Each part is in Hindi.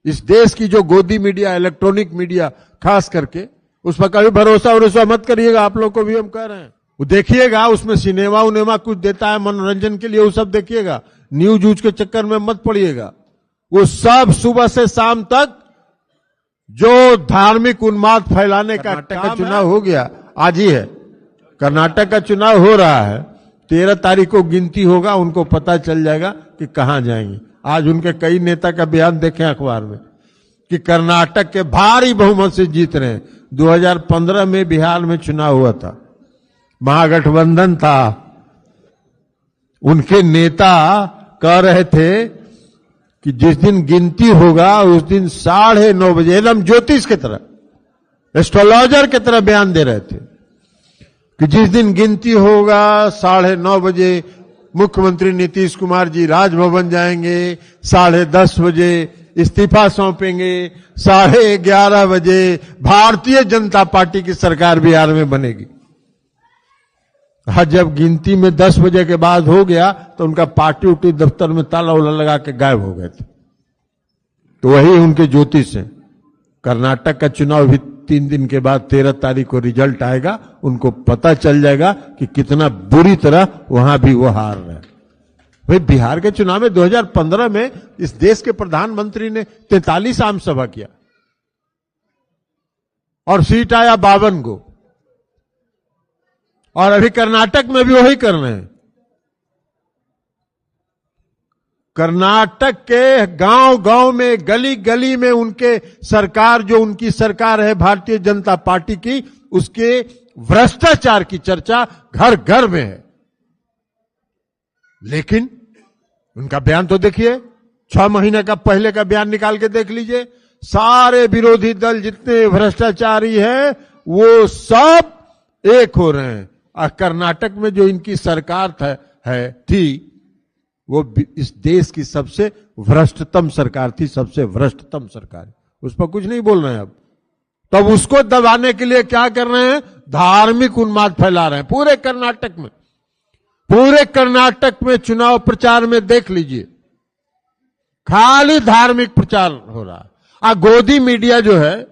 इस देश की जो गोदी मीडिया, इलेक्ट्रॉनिक मीडिया खास करके, उस पर कभी भरोसा मत करिएगा। आप लोग को भी हम कह रहे हैं, वो देखिएगा, उसमें सिनेमा उनेमा कुछ देता है मनोरंजन के लिए, वो सब देखिएगा। न्यूज ऊज के चक्कर में मत पड़िएगा। वो सब सुबह से शाम तक जो धार्मिक उन्माद फैलाने का चुनाव हो गया, आज ही है कर्नाटक का चुनाव हो रहा है। 13 तारीख को गिनती होगा, उनको पता चल जाएगा कि कहां जाएंगे। आज उनके कई नेता का बयान देखें अखबार में कि कर्नाटक के भारी बहुमत से जीत रहे हैं। 2015 में बिहार में चुनाव हुआ था, महागठबंधन था, उनके नेता कह रहे थे कि जिस दिन गिनती होगा उस दिन 9:30 बजे, एकदम ज्योतिष की तरह, एस्ट्रोलॉजर की तरह बयान दे रहे थे कि जिस दिन गिनती होगा 9:30 बजे मुख्यमंत्री नीतीश कुमार जी राजभवन जाएंगे, 10:30 बजे इस्तीफा सौंपेंगे, 11:30 बजे भारतीय जनता पार्टी की सरकार बिहार में बनेगी। हाँ, जब गिनती में 10 बजे के बाद हो गया तो उनका पार्टी उटी दफ्तर में ताला उला लगा के गायब हो गए थे। तो वही उनके ज्योतिष हैं। कर्नाटक का चुनाव भी 3 दिन के बाद 13 तारीख को रिजल्ट आएगा, उनको पता चल जाएगा कि कितना बुरी तरह वहां भी वो हार रहे हैं। भाई, बिहार के चुनाव में 2015 में इस देश के प्रधानमंत्री ने 43 आम सभा किया और सीट आया 52 को, और अभी कर्नाटक में भी वही कर रहे हैं। कर्नाटक के गांव गांव में, गली गली में उनके सरकार, जो उनकी सरकार है भारतीय जनता पार्टी की, उसके भ्रष्टाचार की चर्चा घर घर में है। लेकिन उनका बयान तो देखिए, 6 महीने का पहले का बयान निकाल के देख लीजिए। सारे विरोधी दल जितने भ्रष्टाचारी हैं वो सब एक हो रहे हैं। और कर्नाटक में जो इनकी सरकार थी वो इस देश की सबसे भ्रष्टतम सरकार थी, सबसे भ्रष्टतम सरकार। उस पर कुछ नहीं बोल रहे हैं अब। तब उसको दबाने के लिए क्या कर रहे हैं? धार्मिक उन्माद फैला रहे हैं पूरे कर्नाटक में। पूरे कर्नाटक में चुनाव प्रचार में देख लीजिए, खाली धार्मिक प्रचार हो रहा है। गोदी मीडिया जो है,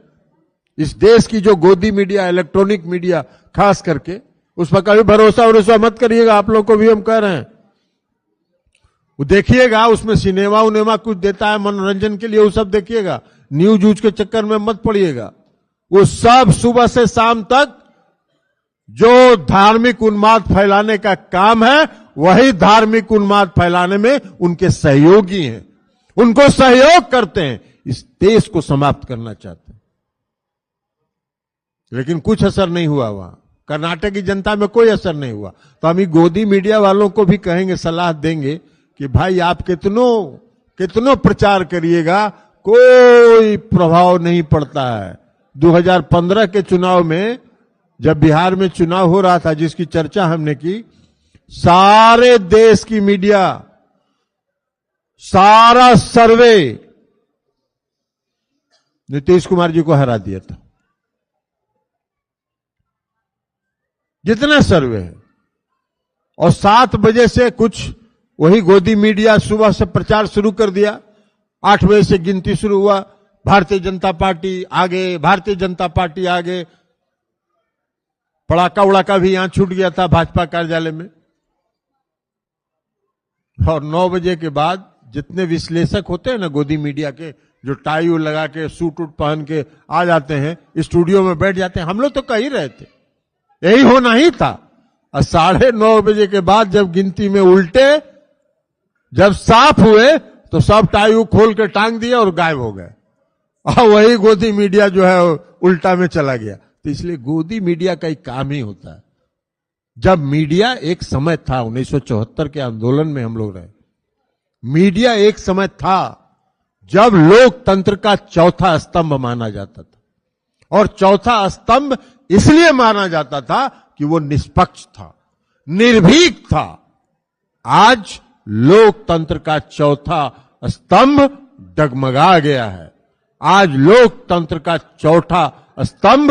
इस देश की जो गोदी मीडिया, इलेक्ट्रॉनिक मीडिया खास करके, उस पर कभी भरोसा मत करिएगा। आप लोग को भी हम कह रहे हैं, वो देखिएगा, उसमें सिनेमा उनेमा कुछ देता है मनोरंजन के लिए, वो सब देखिएगा। न्यूज ऊज के चक्कर में मत पड़िएगा। वो सब सुबह से शाम तक जो धार्मिक उन्माद फैलाने का काम है, वही धार्मिक उन्माद फैलाने में उनके सहयोगी हैं, उनको सहयोग करते हैं, इस देश को समाप्त करना चाहते हैं। लेकिन कुछ असर नहीं हुआ वहां, कर्नाटक की जनता में कोई असर नहीं हुआ। तो हम गोदी मीडिया वालों को भी कहेंगे, सलाह देंगे कि भाई आप कितनों प्रचार करिएगा, कोई प्रभाव नहीं पड़ता है। 2015 के चुनाव में, जब बिहार में चुनाव हो रहा था, जिसकी चर्चा हमने की, सारे देश की मीडिया, सारा सर्वे नीतीश कुमार जी को हरा दिया था, जितने सर्वे है। और 7 बजे से कुछ वही गोदी मीडिया सुबह से प्रचार शुरू कर दिया। 8 बजे से गिनती शुरू हुआ, भारतीय जनता पार्टी आगे, भारतीय जनता पार्टी आगे। पड़ाका उड़ाका भी यहां छूट गया था भाजपा कार्यालय में। और 9 बजे के बाद जितने विश्लेषक होते हैं ना गोदी मीडिया के, जो टाई लगा के सूट उट पहन के आ जाते हैं, स्टूडियो में बैठ जाते हैं। हम लोग तो कह ही रहे थे यही होना ही था। और 9:30 बजे के बाद जब गिनती में उल्टे जब साफ हुए तो सब टाई खोल के टांग दिया और गायब हो गए। और वही गोदी मीडिया जो है उल्टा में चला गया। तो इसलिए गोदी मीडिया का एक काम ही होता है। जब मीडिया एक समय था, 1974 के आंदोलन में हम लोग रहे, मीडिया एक समय था जब लोकतंत्र का चौथा स्तंभ माना जाता था। और चौथा स्तंभ इसलिए माना जाता था कि वो निष्पक्ष था, निर्भीक था। आज लोकतंत्र का चौथा स्तंभ डगमगा गया है। आज लोकतंत्र का चौथा स्तंभ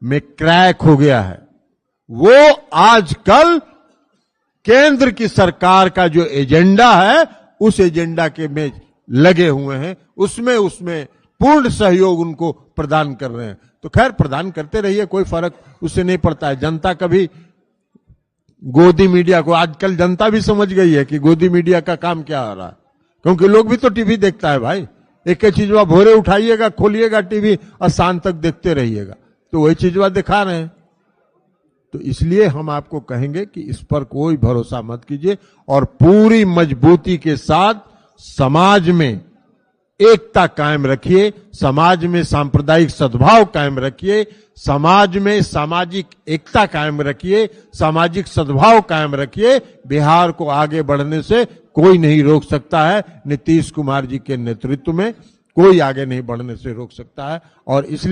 में क्रैक हो गया है। वो आजकल केंद्र की सरकार का जो एजेंडा है, उस एजेंडा के में लगे हुए हैं, उसमें पूर्ण सहयोग उनको प्रदान कर रहे हैं। तो खैर प्रदान करते रहिए, कोई फर्क उससे नहीं पड़ता है। जनता कभी गोदी मीडिया को, आजकल जनता भी समझ गई है कि गोदी मीडिया का काम क्या हो रहा है, क्योंकि लोग भी तो टीवी देखता है भाई। एक चीज वह भोरे उठाइएगा, खोलिएगा टीवी और शाम तक देखते रहिएगा, तो वही चीज वह दिखा रहे हैं। तो इसलिए हम आपको कहेंगे कि इस पर कोई भरोसा मत कीजिए और पूरी मजबूती के साथ समाज में एकता कायम रखिए, समाज में सांप्रदायिक सद्भाव कायम रखिए, समाज में सामाजिक एकता कायम रखिए, सामाजिक सद्भाव कायम रखिए। बिहार को आगे बढ़ने से कोई नहीं रोक सकता है। नीतीश कुमार जी के नेतृत्व में कोई आगे नहीं बढ़ने से रोक सकता है। और इसलिए